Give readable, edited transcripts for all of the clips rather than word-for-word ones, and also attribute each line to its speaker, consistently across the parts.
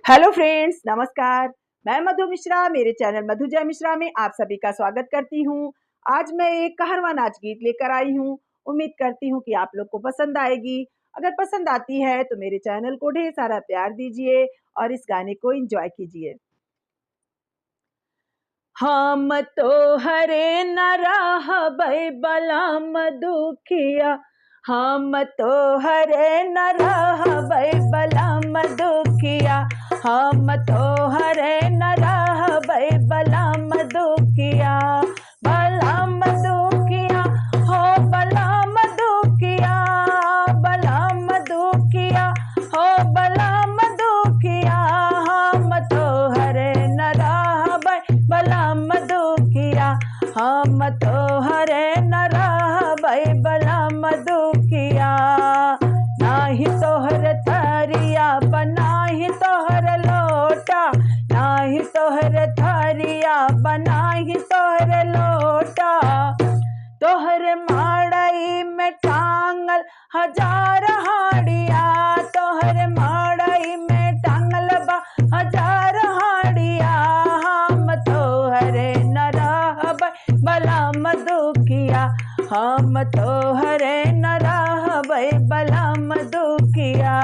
Speaker 1: Hello friends, नमस्कार। मैं मधु मिश्रा मेरे चैनल मधु जय मिश्रा में आप सभी का स्वागत करती हूँ। आज मैं एक कहरवा नाच गीत लेकर आई हूँ। उम्मीद करती हूँ कि आप लोग को पसंद आएगी। अगर पसंद आती है तो मेरे चैनल को ढेर सारा प्यार दीजिए और इस गाने को एंजॉय कीजिए। हम तो हरे न रहबै बलम दुखिया, हम तो हरे न रहबै बलम दुखिया, हम तो हरे न रहबै बलम दुखिया। बलम दुखिया हो बलम दुखिया, बलम दुखिया हो बलम दुखिया, हम तो हरे न रहबै बलम दुखिया, हम तो हरे न रहबै बलम दुखिया। नाही तोहर थरिया बनाही तोहर लोटा, नाही तोहर थरिया बनाही तोहर लोटा, तोहर माड़ई में टांगल हजार हाड़िया, तोहर माड़ई में टांगल बा हजार हाड़िया। हम तोहरे न रहबै बलम दुखिया, हम तोहरे न रहबै बलम दुखिया।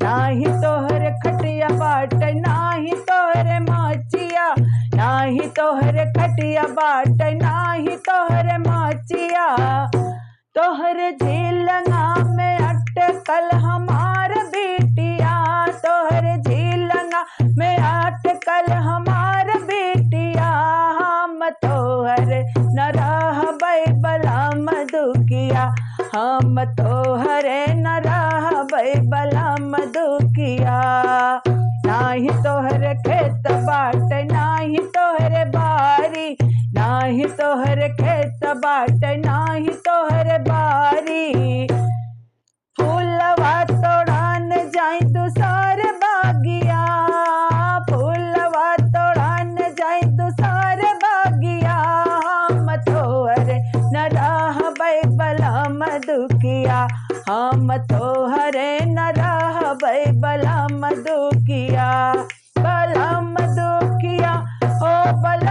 Speaker 1: नाही तोहर खटिया बाटै नाही तोहरे माचिया, नाही तोहर खटिया बाटै नाही तोहरे माचिया, तोहर झीलना में अटकल हमार बिटिया, तोहर झीलना में अटकल हमार बिटिया। हम तोहर न रहबै बलम दुखिया, हम तोहरे न रहबै बलम दुखिया। नाही तोहर खेत बाटै नाही तोहरे बारी, नाही तोहर खेत बाटै नाही तोहरे बारी, फूलवा तोड़न जाई दुसार बागिया, फूलवा तोड़न जाई दुसार बागिया। हम तोहरे न रहबै बलम दुखिया, हम तोहरे न रहबै बलम दुखिया। बलम दुखिया ओ बलम